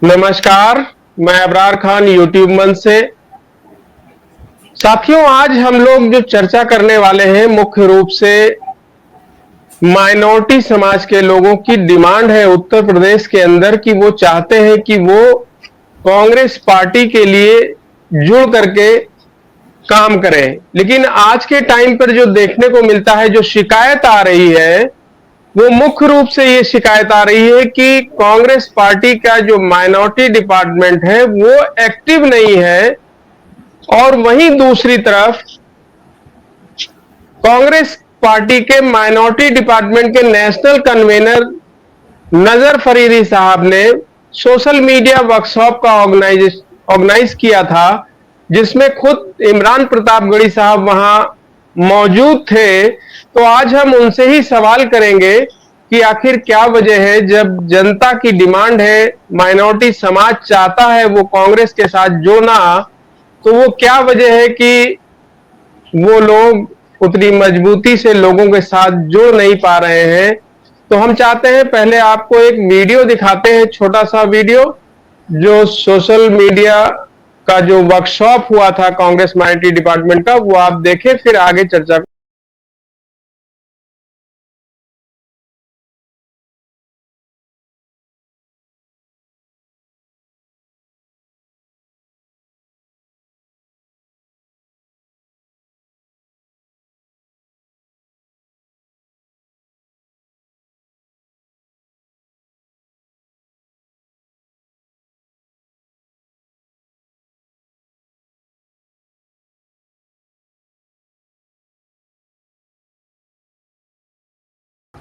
नमस्कार। मैं अबरार खान यूट्यूब मंच से। साथियों, आज हम लोग जो चर्चा करने वाले हैं मुख्य रूप से माइनॉरिटी समाज के लोगों की डिमांड है उत्तर प्रदेश के अंदर कि वो चाहते हैं कि वो कांग्रेस पार्टी के लिए जुड़ करके काम करें। लेकिन आज के टाइम पर जो देखने को मिलता है, जो शिकायत आ रही है, वो मुख्य रूप से ये शिकायत आ रही है कि कांग्रेस पार्टी का जो माइनॉरिटी डिपार्टमेंट है वो एक्टिव नहीं है। और वहीं दूसरी तरफ कांग्रेस पार्टी के माइनॉरिटी डिपार्टमेंट के नेशनल कन्वीनर नजर फरीदी साहब ने सोशल मीडिया वर्कशॉप का ऑर्गेनाइज किया था, जिसमें खुद इमरान प्रतापगढ़ी साहब वहां मौजूद थे। तो आज हम उनसे ही सवाल करेंगे कि आखिर क्या वजह है, जब जनता की डिमांड है, माइनॉरिटी समाज चाहता है वो कांग्रेस के साथ जुड़ना, तो वो क्या वजह है कि वो लोग उतनी मजबूती से लोगों के साथ जुड़ नहीं पा रहे हैं। तो हम चाहते हैं पहले आपको एक वीडियो दिखाते हैं, छोटा सा वीडियो जो सोशल मीडिया का जो वर्कशॉप हुआ था कांग्रेस माइनॉरिटी डिपार्टमेंट का, वो आप देखें, फिर आगे चर्चा।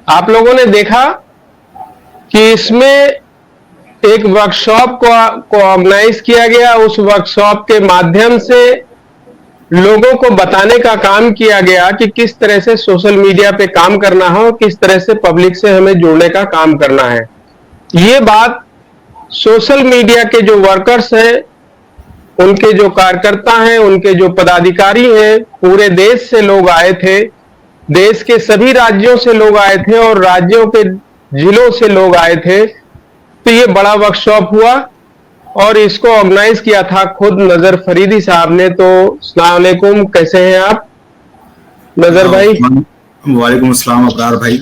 आप लोगों ने देखा कि इसमें एक वर्कशॉप को ऑर्गेनाइज किया गया। उस वर्कशॉप के माध्यम से लोगों को बताने का काम किया गया कि किस तरह से सोशल मीडिया पे काम करना है और किस तरह से पब्लिक से हमें जुड़ने का काम करना है। ये बात सोशल मीडिया के जो वर्कर्स हैं, उनके जो कार्यकर्ता हैं, उनके जो पदाधिकारी हैं, पूरे देश से लोग आए थे। देश के सभी राज्यों से लोग आए थे और राज्यों के जिलों से लोग आए थे। तो ये बड़ा वर्कशॉप हुआ और इसको ऑर्गेनाइज किया था खुद नजर फरीदी साहब ने। तो अस्सलाम वालेकुम, कैसे हैं आप नजर भाई? वालेकुम अस्सलाम अबरार भाई।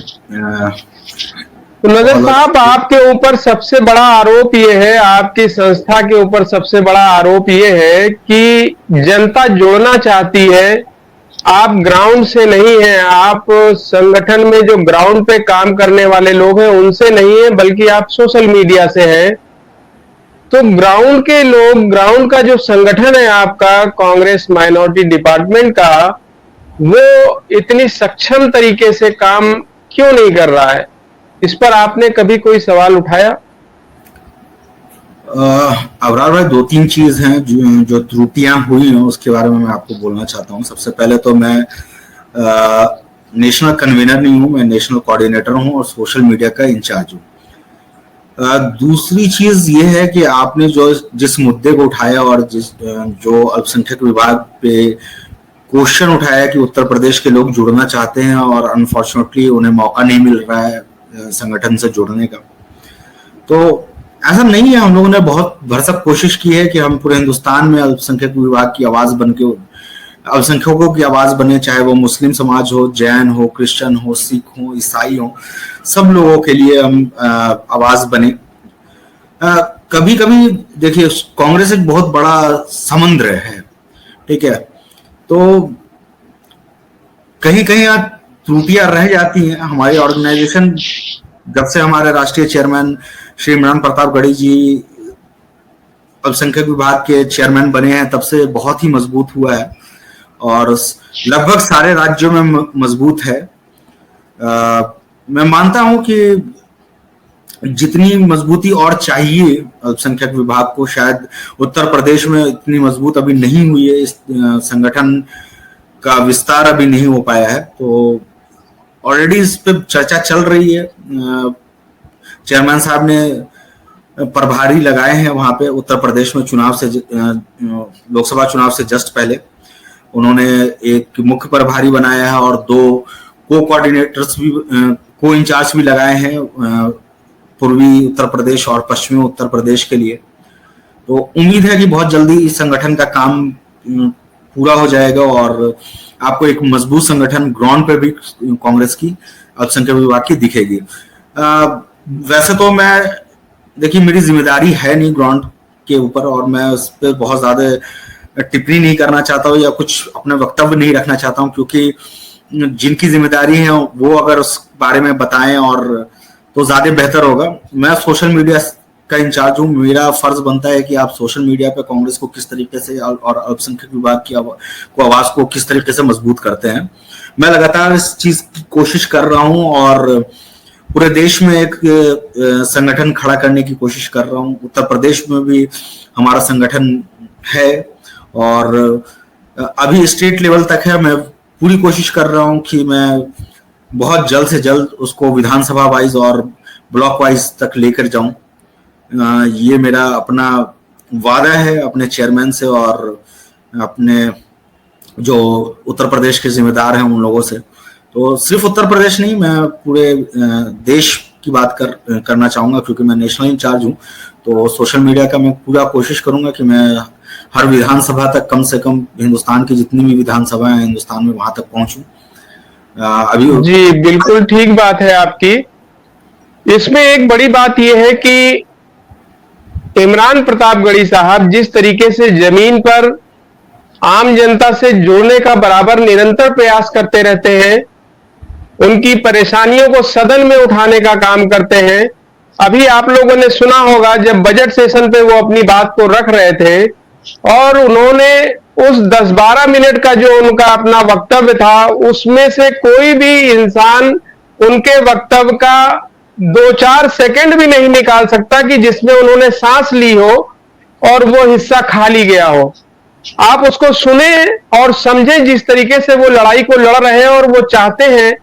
तो नजर साहब, आपके ऊपर सबसे बड़ा आरोप ये है, आपकी संस्था के ऊपर सबसे बड़ा आरोप ये है कि जनता जुड़ना चाहती है, आप ग्राउंड से नहीं हैं, आप संगठन में जो ग्राउंड पे काम करने वाले लोग हैं उनसे नहीं है, बल्कि आप सोशल मीडिया से हैं। तो ग्राउंड के लोग, ग्राउंड का जो संगठन है आपका कांग्रेस माइनॉरिटी डिपार्टमेंट का, वो इतनी सक्षम तरीके से काम क्यों नहीं कर रहा है? इस पर आपने कभी कोई सवाल उठाया? अबरार भाई, दो तीन चीज हैं जो त्रुटियां हुई हैं उसके बारे में मैं आपको बोलना चाहता हूं। सबसे पहले तो मैं नेशनल कन्वीनर नहीं हूं, मैं नेशनल कोऑर्डिनेटर हूं और सोशल मीडिया का इंचार्ज हूं। दूसरी चीज ये है कि आपने जिस मुद्दे को उठाया और जो अल्पसंख्यक विभाग पे क्वेश्चन उठाया कि उत्तर प्रदेश के लोग जुड़ना चाहते हैं और अनफॉर्चुनेटली उन्हें मौका नहीं मिल रहा है संगठन से जुड़ने का, तो ऐसा नहीं है। हम लोगों ने बहुत भरसक कोशिश की है कि हम पूरे हिंदुस्तान में अल्पसंख्यक विभाग की आवाज बन के, अल्पसंख्यकों की आवाज बने, चाहे वो मुस्लिम समाज हो, जैन हो, क्रिश्चियन हो, सिख हो, ईसाई हो, सब लोगों के लिए हम आवाज बने। कभी कभी देखिए, कांग्रेस एक बहुत बड़ा समुद्र है, ठीक है, तो कहीं कहीं त्रुटियां रह जाती हैं। हमारी ऑर्गेनाइजेशन, जब से हमारे राष्ट्रीय चेयरमैन श्री इमरान प्रतापगढ़ी जी अल्पसंख्यक विभाग के चेयरमैन बने हैं, तब से बहुत ही मजबूत हुआ है और लगभग सारे राज्यों में मजबूत है। मैं मानता हूं कि जितनी मजबूती और चाहिए अल्पसंख्यक विभाग को, शायद उत्तर प्रदेश में इतनी मजबूत अभी नहीं हुई है, इस संगठन का विस्तार अभी नहीं हो पाया है। तो ऑलरेडी इस पे चर्चा चल रही है। चेयरमैन साहब ने प्रभारी लगाए हैं वहां पे उत्तर प्रदेश में, चुनाव से, लोकसभा चुनाव से जस्ट पहले उन्होंने एक मुख्य प्रभारी बनाया है और दो को कोऑर्डिनेटर्स भी, को इंचार्ज भी लगाए हैं पूर्वी उत्तर प्रदेश और पश्चिमी उत्तर प्रदेश के लिए। तो उम्मीद है कि बहुत जल्दी इस संगठन का काम पूरा हो जाएगा और आपको एक मजबूत संगठन ग्राउंड पे भी कांग्रेस की अल्पसंख्यक विभाग की दिखेगी। वैसे तो मैं देखिए मेरी जिम्मेदारी है नहीं ग्राउंड के ऊपर और मैं उस पर बहुत ज्यादा टिप्पणी नहीं करना चाहता हूँ या कुछ अपना वक्तव्य नहीं रखना चाहता हूँ, क्योंकि जिनकी जिम्मेदारी है वो अगर उस बारे में बताएं और तो ज्यादा बेहतर होगा। मैं सोशल मीडिया का इंचार्ज हूँ, मेरा फर्ज बनता है कि आप सोशल मीडिया पे कांग्रेस को किस तरीके से और अल्पसंख्यक विभाग की आवाज को किस तरीके से मजबूत करते हैं। मैं लगातार इस चीज की कोशिश कर रहा हूँ और पूरे देश में एक संगठन खड़ा करने की कोशिश कर रहा हूँ। उत्तर प्रदेश में भी हमारा संगठन है और अभी स्टेट लेवल तक है। मैं पूरी कोशिश कर रहा हूँ कि मैं बहुत जल्द से जल्द उसको विधानसभा वाइज और ब्लॉक वाइज तक लेकर जाऊं। ये मेरा अपना वादा है अपने चेयरमैन से और अपने जो उत्तर प्रदेश के जिम्मेदार हैं उन लोगों से। तो सिर्फ उत्तर प्रदेश नहीं, मैं पूरे देश की बात करना चाहूंगा, क्योंकि मैं नेशनल इंचार्ज हूं। तो सोशल मीडिया का मैं पूरा कोशिश करूंगा कि मैं हर विधानसभा तक, कम से कम हिंदुस्तान की जितनी भी विधानसभा है हिंदुस्तान में, वहां तक पहुंचूं। अभी जी बिल्कुल ठीक बात है आपकी। इसमें एक बड़ी बात यह है कि इमरान प्रतापगढ़ी साहब जिस तरीके से जमीन पर आम जनता से जुड़ने का बराबर निरंतर प्रयास करते रहते हैं, उनकी परेशानियों को सदन में उठाने का काम करते हैं। अभी आप लोगों ने सुना होगा जब बजट सेशन पे वो अपनी बात को रख रहे थे और उन्होंने उस 10-12 मिनट का जो उनका अपना वक्तव्य था, उसमें से कोई भी इंसान उनके वक्तव्य का 2-4 सेकंड भी नहीं निकाल सकता कि जिसमें उन्होंने सांस ली हो और वो हिस्सा खाली गया हो। आप उसको सुने और समझें जिस तरीके से वो लड़ाई को लड़ रहे हैं और वो चाहते हैं,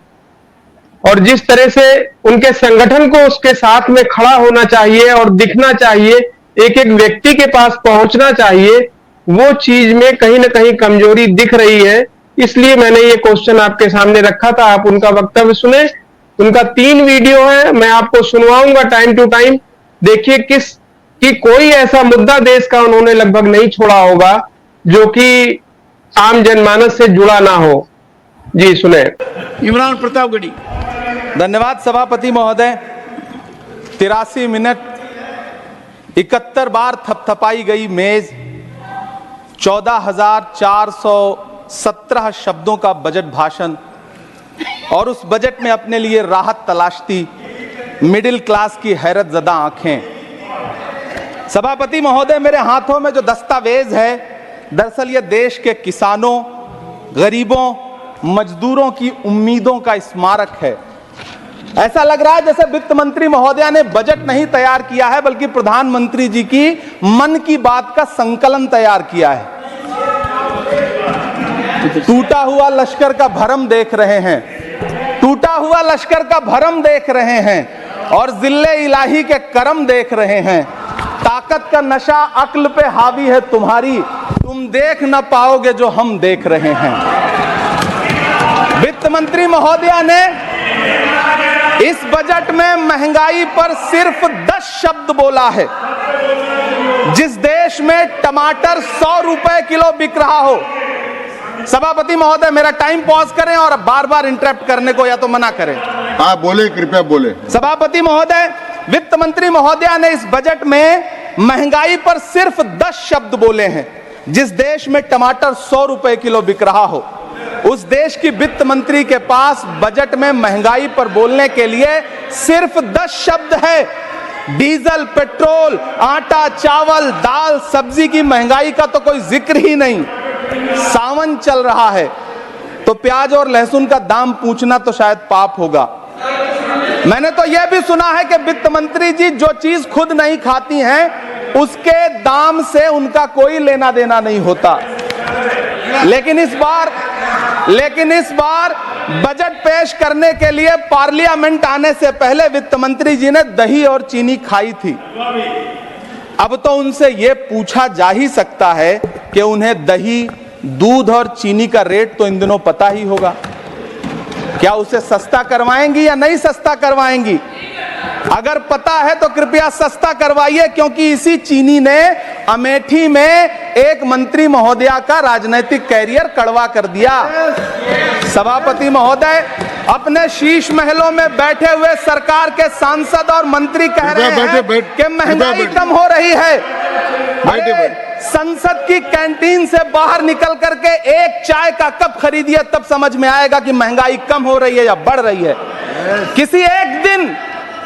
और जिस तरह से उनके संगठन को उसके साथ में खड़ा होना चाहिए और दिखना चाहिए, एक एक व्यक्ति के पास पहुंचना चाहिए, वो चीज में कहीं ना कहीं कमजोरी दिख रही है। इसलिए मैंने ये क्वेश्चन आपके सामने रखा था। आप उनका वक्तव्य सुने। उनका 3 वीडियो है, मैं आपको सुनवाऊंगा टाइम टू टाइम। देखिए कि कोई ऐसा मुद्दा देश का उन्होंने लगभग नहीं छोड़ा होगा जो कि आम जनमानस से जुड़ा ना हो। जी सुने। इमरान प्रतापगढ़ी। धन्यवाद सभापति महोदय। 83 मिनट 71 बार थपथपाई गई मेज, 14,417 शब्दों का बजट भाषण और उस बजट में अपने लिए राहत तलाशती मिडिल क्लास की हैरत ज़दा आंखें। सभापति महोदय, मेरे हाथों में जो दस्तावेज है, दरअसल ये देश के किसानों, गरीबों, मजदूरों की उम्मीदों का स्मारक है। ऐसा लग रहा है जैसे वित्त मंत्री महोदया ने बजट नहीं तैयार किया है, बल्कि प्रधानमंत्री जी की मन की बात का संकलन तैयार किया है। टूटा हुआ लश्कर का भरम देख रहे हैं, टूटा हुआ लश्कर का भरम देख रहे हैं और जिल्ले इलाही के करम देख रहे हैं। ताकत का नशा अक्ल पे हावी है तुम्हारी, तुम देख न पाओगे जो हम देख रहे हैं। वित्त मंत्री महोदया ने इस बजट में महंगाई पर सिर्फ 10 शब्द बोला है। जिस देश में टमाटर 100 रुपए किलो बिक रहा हो। सभापति महोदय, मेरा टाइम पॉज करें और बार बार इंटरप्ट करने को या तो मना करें। हाँ बोले, कृपया बोले। सभापति महोदय, वित्त मंत्री महोदया ने इस बजट में महंगाई पर सिर्फ 10 शब्द बोले हैं। जिस देश में टमाटर 100 रुपए किलो बिक रहा हो, उस देश की वित्त मंत्री के पास बजट में महंगाई पर बोलने के लिए सिर्फ 10 शब्द है। डीजल, पेट्रोल, आटा, चावल, दाल, सब्जी की महंगाई का तो कोई जिक्र ही नहीं। सावन चल रहा है तो प्याज और लहसुन का दाम पूछना तो शायद पाप होगा। मैंने तो यह भी सुना है कि वित्त मंत्री जी जो चीज खुद नहीं खाती हैं, उसके दाम से उनका कोई लेना देना नहीं होता। लेकिन इस बार बजट पेश करने के लिए पार्लियामेंट आने से पहले वित्त मंत्री जी ने दही और चीनी खाई थी। अब तो उनसे यह पूछा जा ही सकता है कि उन्हें दही, दूध और चीनी का रेट तो इन दिनों पता ही होगा। क्या उसे सस्ता करवाएंगी या नहीं सस्ता करवाएंगी? अगर पता है तो कृपया सस्ता करवाइए, क्योंकि इसी चीनी ने अमेठी में एक मंत्री महोदया का राजनीतिक कैरियर कड़वा कर दिया। सभापति महोदय, अपने शीश महलों में बैठे हुए सरकार के सांसद और मंत्री कह रहे हैं कि महंगाई कम हो रही है। अरे संसद की कैंटीन से बाहर निकल करके एक चाय का कप खरीदिए, तब समझ में आएगा कि महंगाई कम हो रही है या बढ़ रही है। किसी एक दिन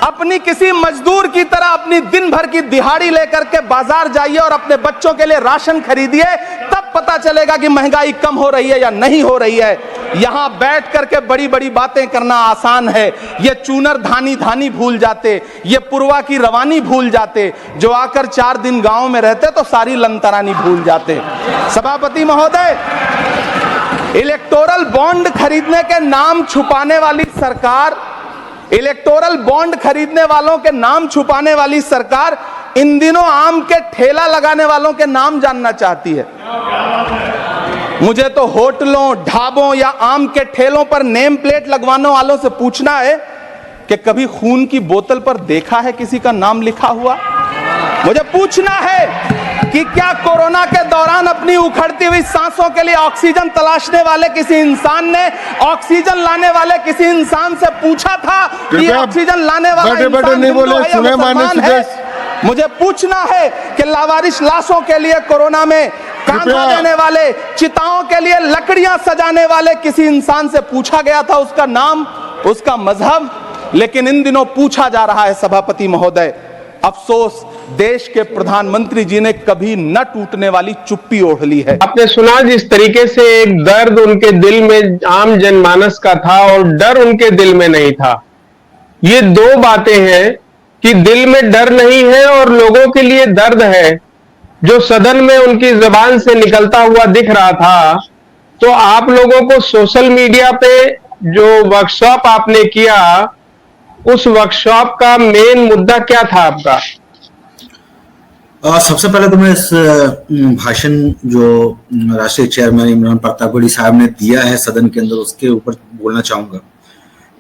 अपनी किसी मजदूर की तरह अपनी दिन भर की दिहाड़ी लेकर के बाजार जाइए और अपने बच्चों के लिए राशन खरीदिए, तब पता चलेगा कि महंगाई कम हो रही है या नहीं हो रही है। यहां बैठ करके बड़ी बड़ी बातें करना आसान है। ये चूनर धानी धानी भूल जाते, ये पुरवा की रवानी भूल जाते, जो आकर 4 दिन गांव में रहते तो सारी लंतरानी भूल जाते। सभापति महोदय, इलेक्टोरल बॉन्ड खरीदने के नाम छुपाने वाली सरकार, इलेक्टोरल बॉन्ड खरीदने वालों के नाम छुपाने वाली सरकार इन दिनों आम के ठेला लगाने वालों के नाम जानना चाहती है। मुझे तो होटलों, ढाबों या आम के ठेलों पर नेम प्लेट लगवाने वालों से पूछना है कि कभी खून की बोतल पर देखा है किसी का नाम लिखा हुआ? मुझे पूछना है कि क्या कोरोना के दौरान अपनी उखड़ती हुई सांसों के लिए ऑक्सीजन तलाशने वाले किसी इंसान ने ऑक्सीजन लाने वाले किसी इंसान से पूछा था कि ऑक्सीजन लाने वाला इंसान हिंदू है या मुसलमान है? मुझे पूछना है कि लावारिस लाशों के लिए कोरोना में कांधा देने वाले, चिताओं के लिए लकड़ियां सजाने वाले किसी इंसान से पूछा गया था उसका नाम, उसका मजहब? लेकिन इन दिनों पूछा जा रहा है। सभापति महोदय, अफसोस देश के प्रधानमंत्री जी ने कभी न टूटने वाली चुप्पी ओढ़ ली है। आपने सुना जिस तरीके से एक दर्द उनके दिल में, आम जनमानस का था, और डर उनके दिल में नहीं था। ये दो बातें हैं कि दिल में डर नहीं है और लोगों के लिए दर्द है, जो सदन में उनकी जुबान से निकलता हुआ दिख रहा था। तो आप लोगों को सोशल मीडिया पे जो वर्कशॉप आपने किया, उस वर्कशॉप का मेन मुद्दा क्या था आपका? सबसे पहले तो मैं इस भाषण जो राष्ट्रीय चेयरमैन इमरान प्रतापगढ़ी साहब ने दिया है सदन के अंदर, उसके ऊपर बोलना चाहूंगा।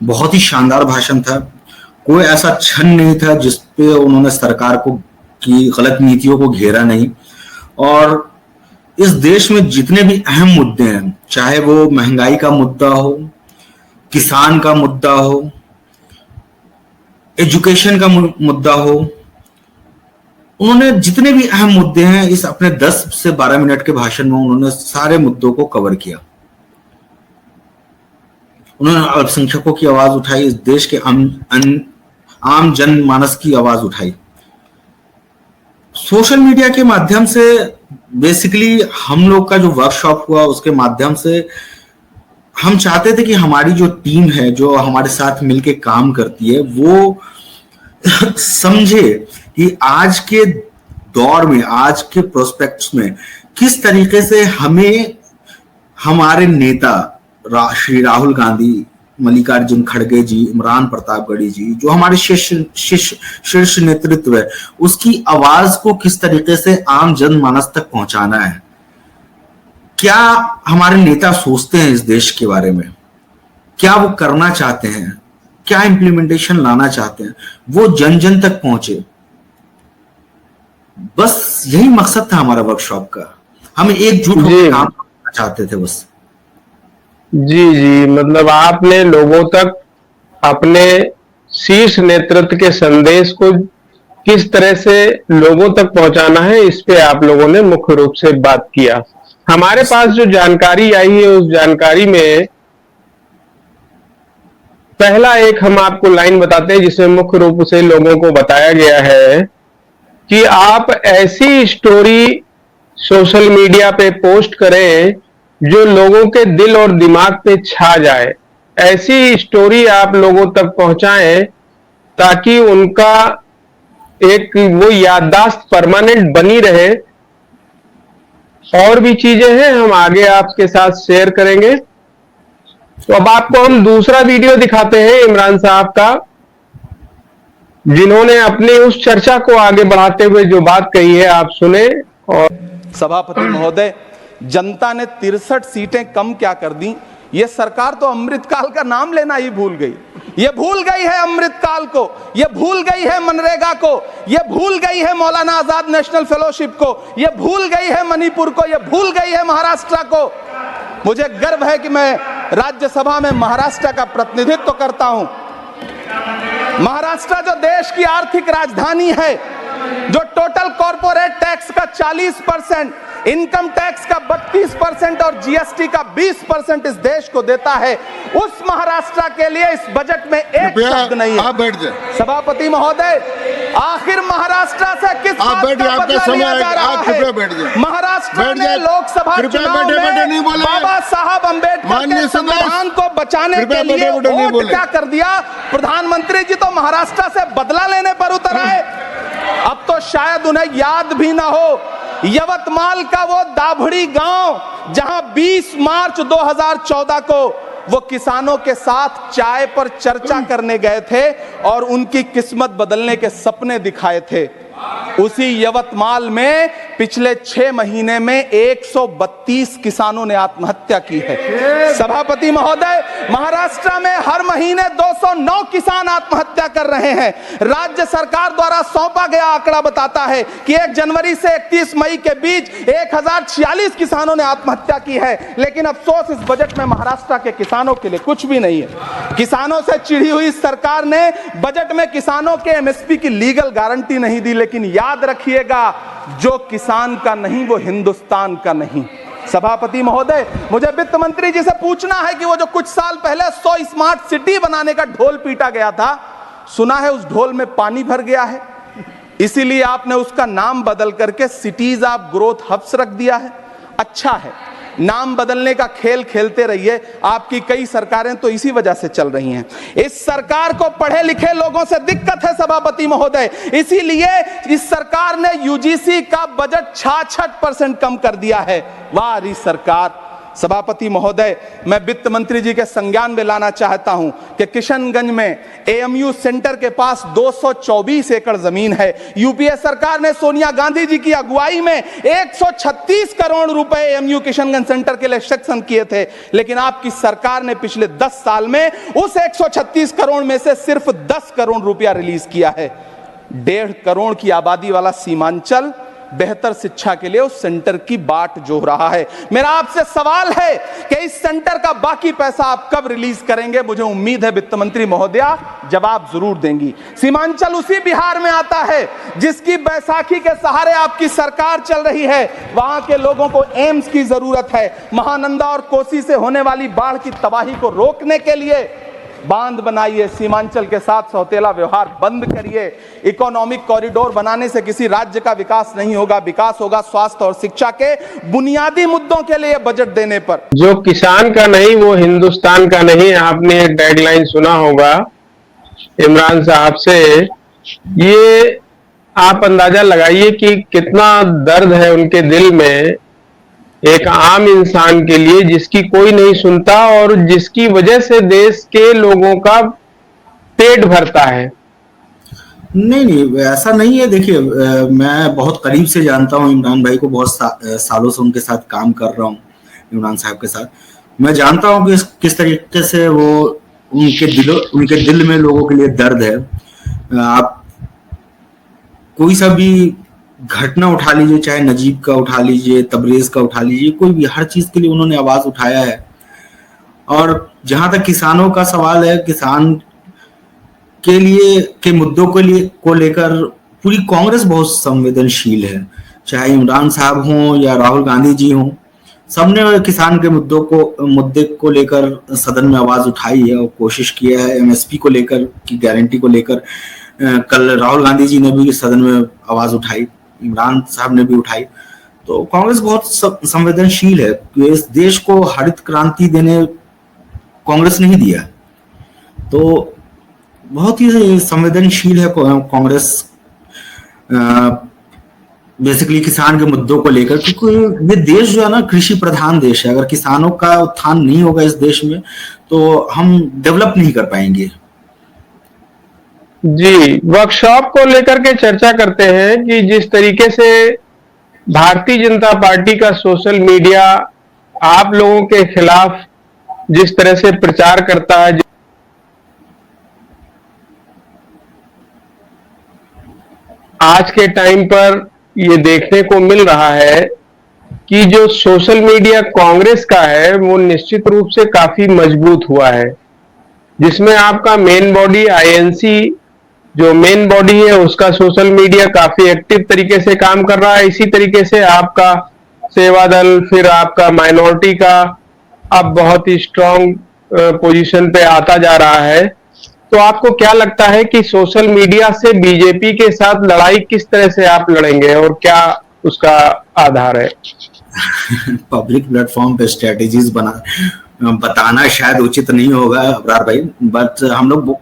बहुत ही शानदार भाषण था। कोई ऐसा क्षण नहीं था जिसपे उन्होंने सरकार को की गलत नीतियों को घेरा नहीं। और इस देश में जितने भी अहम मुद्दे हैं, चाहे वो महंगाई का मुद्दा हो, किसान का मुद्दा हो, एजुकेशन का मुद्दा हो, उन्होंने जितने भी अहम मुद्दे हैं इस अपने 10 से 12 मिनट के भाषण में उन्होंने सारे मुद्दों को कवर किया। उन्होंने अल्पसंख्यकों की आवाज उठाई, इस देश के आम जनमानस की आवाज उठाई। सोशल मीडिया के माध्यम से बेसिकली हम लोग का जो वर्कशॉप हुआ उसके माध्यम से हम चाहते थे कि हमारी जो टीम है, जो हमारे साथ मिलके काम करती है, वो समझे कि आज के दौर में, आज के प्रोस्पेक्ट्स में किस तरीके से हमें हमारे नेता श्री राहुल गांधी, मल्लिकार्जुन खड़गे जी, इमरान प्रतापगढ़ी जी, जो हमारे शीर्ष नेतृत्व है, उसकी आवाज को किस तरीके से आम जनमानस तक पहुंचाना है। क्या हमारे नेता सोचते हैं इस देश के बारे में, क्या वो करना चाहते हैं, क्या इंप्लीमेंटेशन लाना चाहते हैं, वो जन जन तक पहुंचे। बस यही मकसद था हमारा वर्कशॉप का। हम एकजुट होकर काम करना चाहते थे बस। जी, मतलब आपने लोगों तक अपने शीर्ष नेतृत्व के संदेश को किस तरह से लोगों तक पहुंचाना है, इस पे आप लोगों ने मुख्य रूप से बात किया। हमारे पास जो जानकारी आई है उस जानकारी में पहला एक हम आपको लाइन बताते हैं जिसमें मुख्य रूप से लोगों को बताया गया है कि आप ऐसी स्टोरी सोशल मीडिया पे पोस्ट करें जो लोगों के दिल और दिमाग पे छा जाए। ऐसी स्टोरी आप लोगों तक पहुंचाएं ताकि उनका एक वो याददाश्त परमानेंट बनी रहे। और भी चीजें हैं हम आगे आपके साथ शेयर करेंगे। तो अब आपको हम दूसरा वीडियो दिखाते हैं इमरान साहब का, जिन्होंने अपनी उस चर्चा को आगे बढ़ाते हुए जो बात कही है आप सुने। और सभापति महोदय, जनता ने 63 सीटें कम क्या कर दी, ये सरकार तो अमृतकाल का नाम लेना ही भूल गई। ये भूल गई है अमृतकाल को, ये भूल गई है मनरेगा को, ये भूल गई है मौलाना आजाद नेशनल फेलोशिप को, ये भूल गई है मणिपुर को, ये भूल गई है महाराष्ट्र को। मुझे गर्व है कि मैं राज्यसभा में महाराष्ट्र का प्रतिनिधित्व करता हूं। महाराष्ट्र जो देश की आर्थिक राजधानी है, जो टोटल कॉर्पोरेट टैक्स का 40%, इनकम टैक्स का 32% और जीएसटी का 20% इस देश को देता है, उस महाराष्ट्र के लिए इस बजट में एक शब्द नहीं है। आप बैठ जाए सभापति महोदय, आखिर महाराष्ट्र से किस बात का बदला लिया जा रहा है? महाराष्ट्र में लोकसभा चुनाव में बाबा साहब अम्बेडकर के संविधान को बचाने के लिए वोट क्या कर दिया? प्रधानमंत्री जी तो महाराष्ट्र से बदला लेने पर उतर आए। अब तो शायद उन्हें याद भी ना हो यवतमाल का वो दाभड़ी गांव जहां 20 मार्च 2014 को वो किसानों के साथ चाय पर चर्चा करने गए थे और उनकी किस्मत बदलने के सपने दिखाए थे। उसी यवतमाल में पिछले 6 महीने में 132 किसानों ने आत्महत्या की है। सभापति महोदय, महाराष्ट्र में हर महीने 209 किसान आत्महत्या कर रहे हैं। राज्य सरकार द्वारा सौंपा गया आंकड़ा बताता है कि 1 जनवरी से 31 मई के बीच 1046 किसानों ने आत्महत्या की है। लेकिन अफसोस, इस बजट में महाराष्ट्र के किसानों के लिए कुछ भी नहीं है। किसानों से चिढ़ी हुई सरकार ने बजट में किसानों के एमएसपी की लीगल गारंटी नहीं दी। लेकिन याद रखिएगा, जो किसान का नहीं वो हिंदुस्तान का नहीं। सभापति महोदय, मुझे वित्त मंत्री जी से पूछना है कि वो जो कुछ साल पहले 100 स्मार्ट सिटी बनाने का ढोल पीटा गया था, सुना है उस ढोल में पानी भर गया है, इसीलिए आपने उसका नाम बदल करके सिटीज ऑफ ग्रोथ हब्स रख दिया है। अच्छा है, नाम बदलने का खेल खेलते रहिए। आपकी कई सरकारें तो इसी वजह से चल रही हैं। इस सरकार को पढ़े लिखे लोगों से दिक्कत है सभापति महोदय, इसीलिए इस सरकार ने यूजीसी का बजट 66% कम कर दिया है। वाह री सरकार। सभापति महोदय, मैं वित्त मंत्री जी के संज्ञान में लाना चाहता हूं कि किशनगंज में एएमयू सेंटर के पास 224 एकड़ जमीन है। यूपीए सरकार ने सोनिया गांधी जी की अगुवाई में 136 करोड़ रुपए एएमयू किशनगंज सेंटर के लिए सेक्शन किए थे। लेकिन आपकी सरकार ने पिछले 10 साल में उस 136 करोड़ में से सिर्फ 10 करोड़ रुपया रिलीज किया है। 1.5 करोड़ की आबादी वाला सीमांचल बेहतर शिक्षा के लिए उस सेंटर की बाट जोह रहा है। मेरा आपसे सवाल है कि इस सेंटर का बाकी पैसा आप कब रिलीज करेंगे? मुझे उम्मीद है वित्त मंत्री महोदया जवाब जरूर देंगी। सीमांचल उसी बिहार में आता है जिसकी बैसाखी के सहारे आपकी सरकार चल रही है। वहां के लोगों को एम्स की जरूरत है। महानंदा और कोसी से होने वाली बाढ़ की तबाही को रोकने के लिए बांध बनाइए, सीमांचल के साथ सौतेला व्यवहार बंद करिए। इकोनॉमिक कॉरिडोर बनाने से किसी राज्य का विकास नहीं होगा। विकास होगा स्वास्थ्य और शिक्षा के बुनियादी मुद्दों के लिए बजट देने पर। जो किसान का नहीं वो हिंदुस्तान का नहीं, आपने एक गाइडलाइन सुना होगा इमरान साहब से। ये आप अंदाजा लगाइए कि कितना दर्द है उनके दिल में, एक आम इंसान के लिए जिसकी कोई नहीं सुनता और जिसकी वजह से देश के लोगों का पेट भरता है। नहीं, ऐसा नहीं है। देखिए, मैं बहुत करीब से जानता हूं इमरान भाई को, बहुत सालों से उनके साथ काम कर रहा हूं, इमरान साहब के साथ। मैं जानता हूं कि किस तरीके से वो उनके दिल में लोगों के लिए दर्द है। आप कोई सा भी घटना उठा लीजिए, चाहे नजीब का उठा लीजिए, तबरेज का उठा लीजिए, कोई भी, हर चीज के लिए उन्होंने आवाज उठाया है। और जहां तक किसानों का सवाल है, किसान के लिए के मुद्दों को लेकर पूरी कांग्रेस बहुत संवेदनशील है। चाहे इमरान साहब हों या राहुल गांधी जी हों, सबने किसान के मुद्दे को लेकर सदन में आवाज उठाई है और कोशिश किया है। एमएसपी को लेकर की गारंटी को लेकर कल राहुल गांधी जी ने भी सदन में आवाज उठाई, इमरान साहब ने भी उठाई। तो कांग्रेस बहुत संवेदनशील है। इस देश को हरित क्रांति देने कांग्रेस नहीं दिया, तो बहुत ही संवेदनशील है कांग्रेस बेसिकली किसान के मुद्दों को लेकर, क्योंकि ये देश जो है ना कृषि प्रधान देश है। अगर किसानों का उत्थान नहीं होगा इस देश में तो हम डेवलप नहीं कर पाएंगे। जी, वर्कशॉप को लेकर के चर्चा करते हैं कि जिस तरीके से भारतीय जनता पार्टी का सोशल मीडिया आप लोगों के खिलाफ जिस तरह से प्रचार करता है, आज के टाइम पर ये देखने को मिल रहा है कि जो सोशल मीडिया कांग्रेस का है वो निश्चित रूप से काफी मजबूत हुआ है, जिसमें आपका मेन बॉडी आईएनसी जो मेन बॉडी है उसका सोशल मीडिया काफी एक्टिव तरीके से काम कर रहा है। इसी तरीके से आपका सेवा दल, फिर आपका माइनॉरिटी का अब बहुत ही स्ट्रांग पोजीशन पे आता जा रहा है। तो आपको क्या लगता है कि सोशल मीडिया से बीजेपी के साथ लड़ाई किस तरह से आप लड़ेंगे और क्या उसका आधार है? पब्लिक प्लेटफॉर्म पे स्ट्रेटेजीज बताना शायद उचित नहीं होगा अबरार भाई, बट हम लोग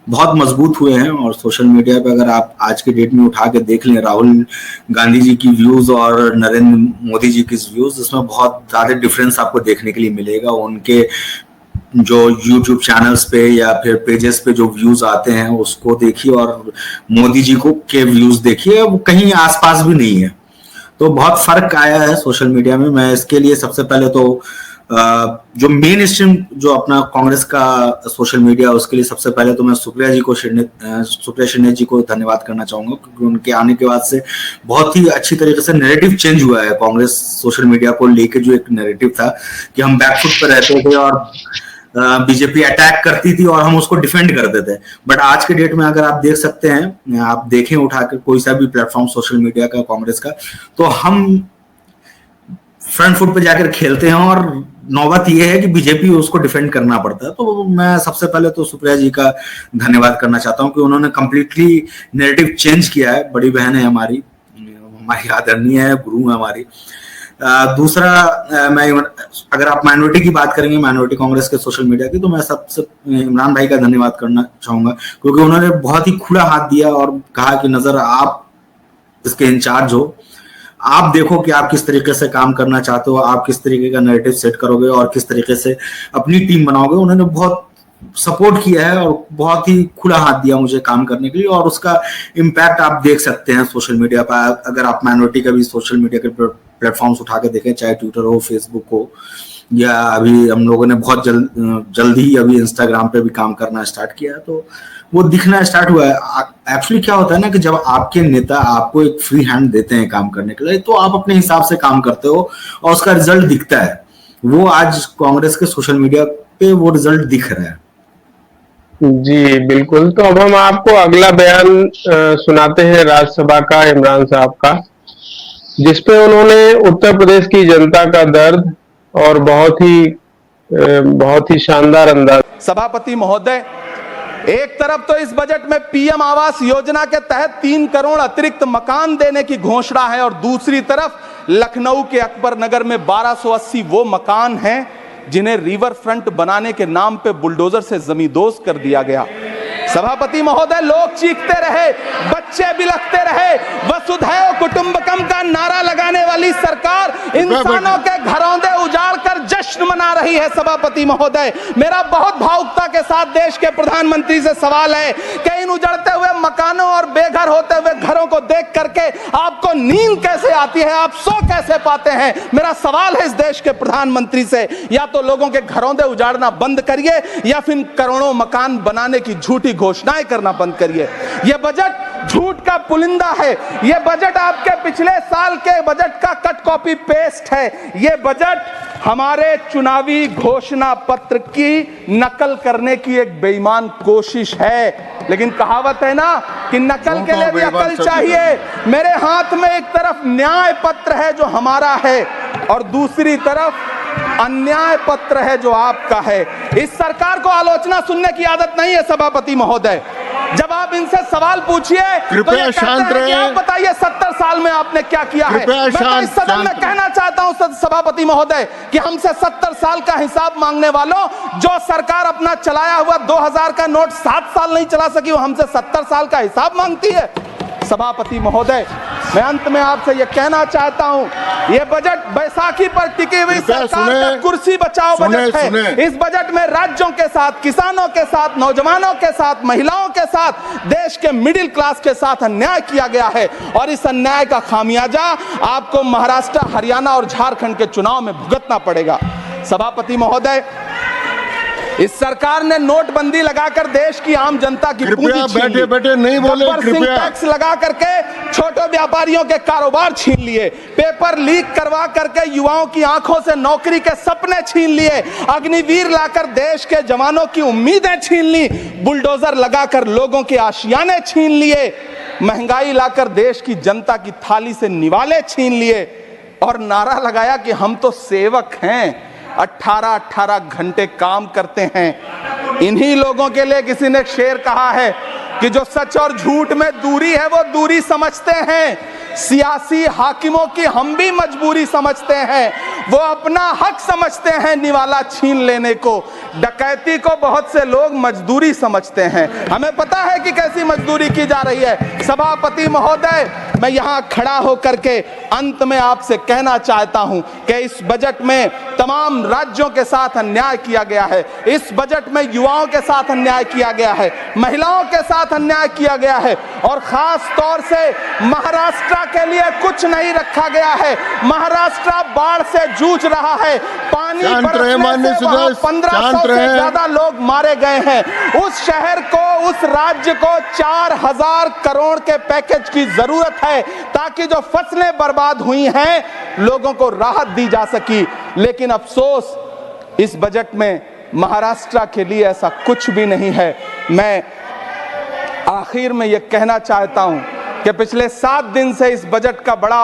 बहुत मजबूत हुए हैं और सोशल मीडिया पे अगर आप आज के डेट में उठा के देख लें राहुल गांधी जी की व्यूज और नरेंद्र मोदी जी की व्यूज, इसमें बहुत ज्यादा डिफरेंस आपको देखने के लिए मिलेगा। उनके जो YouTube चैनल्स पे या फिर पेजेस पे जो व्यूज आते हैं उसको देखिए और मोदी जी को के व्यूज देखिए, वो कहीं आसपास भी नहीं है। तो बहुत फर्क आया है सोशल मीडिया में। मैं इसके लिए सबसे पहले तो जो मेन स्ट्रीम जो अपना कांग्रेस का सोशल मीडिया, उसके लिए सबसे पहले तो मैं सुप्रिया शिंदे जी को धन्यवाद करना चाहूंगा, क्योंकि उनके आने के बाद से बहुत ही अच्छी तरीके से नैरेटिव चेंज हुआ है। कांग्रेस सोशल मीडिया को लेके जो एक नैरेटिव था कि हम बैकफुट पर रहते थे और बीजेपी अटैक करती थी और हम उसको डिफेंड करते थे, बट आज के डेट में अगर आप देख सकते हैं, आप देखें उठा के कोई सा भी प्लेटफॉर्म सोशल मीडिया का कांग्रेस का, तो हम फ्रंट फुट पे जाकर खेलते हैं और नौबत ये है कि बीजेपी उसको डिफेंड करना पड़ता है। तो मैं सबसे पहले तो सुप्रिया जी का धन्यवाद करना चाहता हूं कि उन्होंने कंप्लीटली नैरेटिव चेंज किया है। बड़ी बहन है हमारी आदरणीय है, गुरु है हमारी। दूसरा, मैं अगर आप माइनॉरिटी की बात करेंगे, माइनॉरिटी कांग्रेस के सोशल मीडिया की, तो मैं सबसे इमरान भाई का धन्यवाद करना चाहूंगा, क्योंकि उन्होंने बहुत ही खुला हाथ दिया और कहा कि नजर आप इसके इंचार्ज हो, आप देखो कि आप किस तरीके से काम करना चाहते हो, आप किस तरीके का नैरेटिव सेट करोगे और किस तरीके से अपनी टीम बनाओगे। उन्होंने बहुत सपोर्ट किया है और बहुत ही खुला हाथ दिया मुझे काम करने के लिए, और उसका इम्पैक्ट आप देख सकते हैं सोशल मीडिया पर। अगर आप माइनॉरिटी का भी सोशल मीडिया के प्लेटफॉर्म्स उठा के देखें, चाहे ट्विटर हो, फेसबुक हो, या अभी हम लोगों ने बहुत जल्दी ही अभी इंस्टाग्राम पे भी काम करना स्टार्ट किया है, तो वो दिखना स्टार्ट हुआ है। एक्चुअली क्या होता है ना कि जब आपके नेता आपको एक फ्री हैंड देते हैं काम करने के लिए, तो आप अपने हिसाब से काम करते हो और उसका रिजल्ट दिखता है। वो आज कांग्रेस के सोशल मीडिया पे वो रिजल्ट दिख रहा है। जी बिल्कुल। तो अब हम आपको अगला बयान सुनाते हैं राज्यसभा का इमरान साहब का, जिसपे उन्होंने उत्तर प्रदेश की जनता का दर्द और बहुत ही शानदार अंदाज। सभापति महोदय, एक तरफ तो इस बजट में पीएम आवास योजना के तहत 3 करोड़ अतिरिक्त मकान देने की घोषणा है और दूसरी तरफ लखनऊ के अकबर नगर में 1280 वो मकान हैं जिन्हें रिवर फ्रंट बनाने के नाम पे बुलडोजर से जमींदोज कर दिया गया। सभापति महोदय, लोग चीखते रहे, बच्चे बिलखते रहे, वसुधैव कुटुंबकम का नारा लगाने वाली सरकार इंसानों के घरौंदे उजाड़ कर जश्न मना रही है। सभापति महोदय, मेरा बहुत भावुकता के साथ देश के प्रधानमंत्री से सवाल है कि इन उजड़ते हुए मकानों और बेघर होते हुए घरों को देख करके आपको नींद कैसे आती है, आप सो कैसे पाते हैं? मेरा सवाल है इस देश के प्रधानमंत्री से, या तो लोगों के घरौंदे उजाड़ना बंद करिए या फिर करोड़ों मकान बनाने की झूठी घोषणाएं करना बंद करिए। यह बजट झूठ का पुलिंदा है। यह बजट आपके पिछले साल के बजट का कट कॉपी पेस्ट है। यह बजट हमारे चुनावी घोषणा पत्र की नकल करने की एक बेईमान कोशिश है। लेकिन कहावत है ना कि नकल के लिए भी अकल चाहिए। मेरे हाथ में एक तरफ न्याय पत्र है जो हमारा है और दूसरी तरफ अन्याय पत्र है जो आपका है। इस सरकार को आलोचना सुनने की आदत नहीं है सभापति महोदय। जब आप इनसे सवाल पूछिए तो ये कहते हैं कि आप बताइए 70 साल में आपने क्या किया है। मैं तो इस सदन में कहना चाहता हूं सभापति महोदय कि हमसे 70 साल का हिसाब मांगने वालों, जो सरकार अपना चलाया हुआ 2000 का नोट 7 साल नहीं चला सकी, वो हमसे 70 साल का हिसाब मांगती है। सभापति महोदय, मैं अंत में आपसे यह कहना चाहता हूं, यह बजट बैसाखी पर टिकी हुई सरकार का कुर्सी बचाओ बजट है। इस बजट में राज्यों के साथ, किसानों के साथ, नौजवानों के साथ, महिलाओं के साथ, देश के मिडिल क्लास के साथ अन्याय किया गया है और इस अन्याय का खामियाजा आपको महाराष्ट्र, हरियाणा और झारखंड के चुनाव में भुगतना पड़ेगा। सभापति महोदय, इस सरकार ने नोटबंदी लगाकर देश की आम जनता की पूंजी कृपया छीन ली। बैठे बैठे नहीं बोले, गब्बर सिंह कृपया। टैक्स लगा करके छोटे व्यापारियों के कारोबार छीन लिए, पेपर लीक करवा करके युवाओं की आंखों से नौकरी के सपने छीन लिए, अग्निवीर लाकर देश के जवानों की उम्मीदें छीन ली, बुलडोजर लगाकर लोगों के आशियाने छीन लिए, महंगाई लाकर देश की जनता की थाली से निवाले छीन लिए और नारा लगाया कि हम तो सेवक हैं, 18-18 घंटे काम करते हैं। इन्हीं लोगों के लिए किसी ने शेर कहा है कि जो सच और झूठ में दूरी है वो दूरी समझते हैं, सियासी हाकिमों की हम भी मजबूरी समझते हैं, वो अपना हक समझते हैं निवाला छीन लेने को, डकैती को बहुत से लोग मजदूरी समझते हैं। हमें पता है कि कैसी मजदूरी की जा रही है। सभापति महोदय, मैं यहां खड़ा होकर के अंत में आपसे कहना चाहता हूं कि इस बजट में तमाम राज्यों के साथ अन्याय किया गया है, इस बजट में युवाओं के साथ अन्याय किया गया है, महिलाओं के साथ अन्याय किया गया है और खास तौर से महाराष्ट्र के लिए कुछ नहीं रखा गया है। महाराष्ट्र बाढ़ से जूझ रहा है, पानी बरसने से वहां 1500 से ज्यादा लोग मारे गए हैं। उस शहर को, उस राज्य को 4000 करोड़ के पैकेज की जरूरत है ताकि जो फसलें बर्बाद हुई हैं लोगों को राहत दी जा सकी। लेकिन अफसोस इस बजट में महाराष्ट्र के लिए ऐसा कुछ भी नहीं है। मैं आखिर में यह कहना चाहता हूं कि पिछले 7 दिन से इस बजट का बड़ा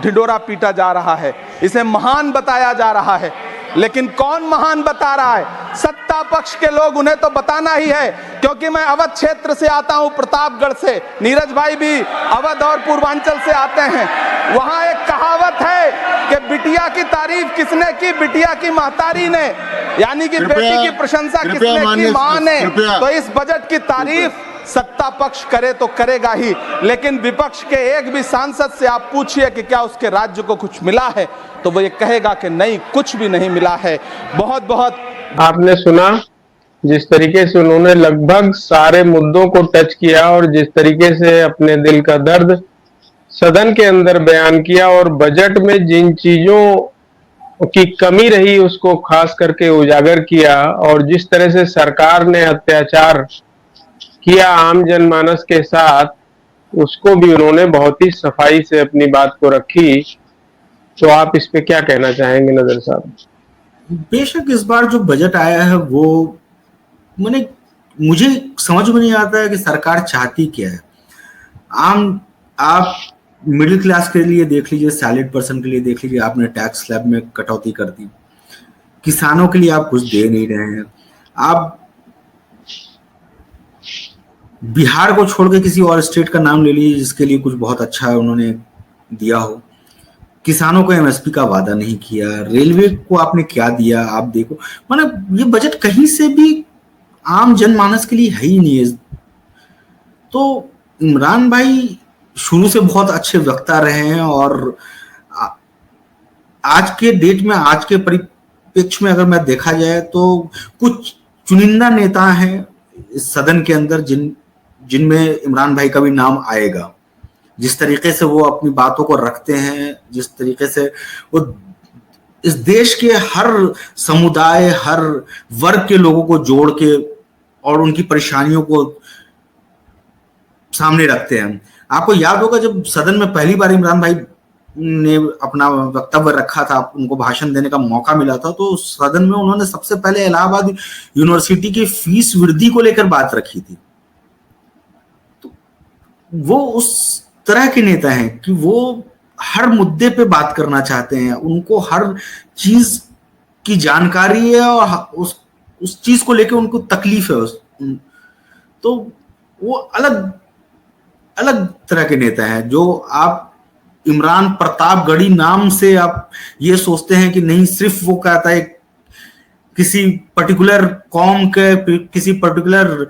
ढिंढोरा पीटा जा रहा है, इसे महान बताया जा रहा है, लेकिन कौन महान बता रहा है? सत्ता पक्ष के लोग, उन्हें तो बताना ही है, क्योंकि मैं अवध क्षेत्र से आता हूं, प्रतापगढ़ से, नीरज भाई भी अवध और पूर्वांचल से आते हैं। वहां एक कहावत है कि बिटिया की तारीफ किसने की? बिटिया की महतारी ने, यानी कि बेटी की प्रशंसा किसने की? मां ने। तो इस बजट की तारीफ सत्ता पक्ष करे तो करेगा ही, लेकिन विपक्ष के एक भी सांसद से आप पूछिए कि क्या उसके राज्य को कुछ मिला है, तो वो ये कहेगा कि नहीं, कुछ भी नहीं मिला है। बहुत बहुत आपने सुना जिस तरीके से उन्होंने लगभग सारे मुद्दों को टच किया और जिस तरीके से अपने दिल का दर्द सदन के अंदर बयान किया और बजट में जिन चीजों की कमी रही उसको खास करके उजागर किया और जिस तरह से सरकार ने अत्याचार किया आम जनमानस के साथ, उसको भी उन्होंने बहुत ही सफाई से अपनी बात को रखी। तो आप इस पे क्या कहना चाहेंगे नजर साहब? बेशक इस बार जो बजट आया है वो मुझे समझ में नहीं आता है कि सरकार चाहती क्या है। आप मिडिल क्लास के लिए देख लीजिए, सैलरीड पर्सन के लिए देख लीजिए, आपने टैक्स स्लैब में कटौती कर दी, किसानों के लिए आप कुछ दे नहीं रहे हैं। आप बिहार को छोड़ के किसी और स्टेट का नाम ले लीजिए जिसके लिए कुछ बहुत अच्छा है उन्होंने दिया हो। किसानों को एमएसपी का वादा नहीं किया, रेलवे को आपने क्या दिया आप देखो। मतलब ये बजट कहीं से भी आम जनमानस के लिए है ही नहीं है। तो इमरान भाई शुरू से बहुत अच्छे वक्ता रहे हैं और आज के डेट में, आज के परिप्रेक्ष्य में अगर मैं देखा जाए तो कुछ चुनिंदा नेता हैं इस सदन के अंदर जिनमें इमरान भाई का भी नाम आएगा। जिस तरीके से वो अपनी बातों को रखते हैं, जिस तरीके से वो इस देश के हर समुदाय, हर वर्ग के लोगों को जोड़ के और उनकी परेशानियों को सामने रखते हैं। आपको याद होगा जब सदन में पहली बार इमरान भाई ने अपना वक्तव्य रखा था, उनको भाषण देने का मौका मिला था, तो सदन में उन्होंने सबसे पहले इलाहाबाद यूनिवर्सिटी की फीस वृद्धि को लेकर बात रखी थी। तो वो उस तरह के नेता हैं कि वो हर मुद्दे पे बात करना चाहते हैं, उनको हर चीज की जानकारी है और उस चीज को लेकर उनको तकलीफ है। तो वो अलग अलग तरह के नेता हैं। जो आप इमरान प्रतापगढ़ी नाम से आप ये सोचते हैं कि नहीं, सिर्फ वो कहता है किसी पर्टिकुलर कौम के, किसी पर्टिकुलर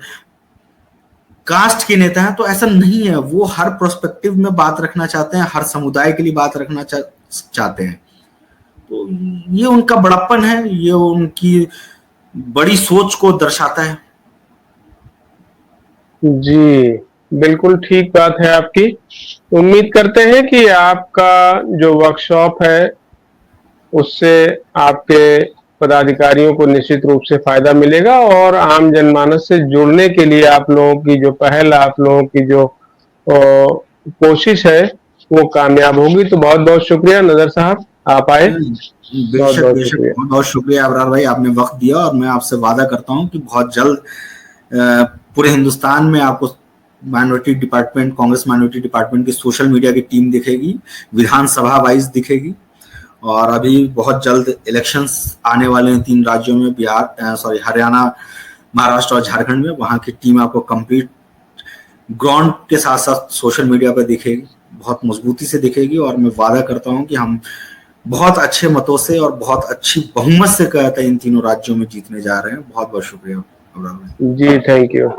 कास्ट के नेता हैं, तो ऐसा नहीं है। वो हर प्रोस्पेक्टिव में बात रखना चाहते हैं, हर समुदाय के लिए बात रखना चाहते हैं। तो ये उनका बड़प्पन है, ये उनकी बड़ी सोच को दर्शाता है। जी बिल्कुल ठीक बात है आपकी। उम्मीद करते हैं कि आपका जो वर्कशॉप है उससे आपके पदाधिकारियों को निश्चित रूप से फायदा मिलेगा और आम जनमानस से जुड़ने के लिए आप लोगों की जो पहल, आप लोगों की जो कोशिश है वो कामयाब होगी। तो बहुत बहुत शुक्रिया नजर साहब, आप आए। बेशक बेशक, बहुत बहुत शुक्रिया अबरार भाई, आपने वक्त दिया और मैं आपसे वादा करता हूं कि बहुत जल्द पूरे हिंदुस्तान में आपको minority department, Congress minority department की सोशल मीडिया की टीम दिखेगी, विधानसभा वाइज दिखेगी। और अभी बहुत जल्द इलेक्शंस आने वाले हैं 3 राज्यों में, हरियाणा, महाराष्ट्र और झारखंड में। वहां की टीम आपको कंप्लीट ग्राउंड के साथ साथ सोशल मीडिया पर दिखेगी, बहुत मजबूती से दिखेगी। और मैं वादा करता हूं कि हम बहुत अच्छे मतों से और बहुत अच्छी बहुमत से कहता है इन तीनों राज्यों में जीतने जा रहे हैं। बहुत बहुत शुक्रिया अबरार भाई। जी, थैंक यू।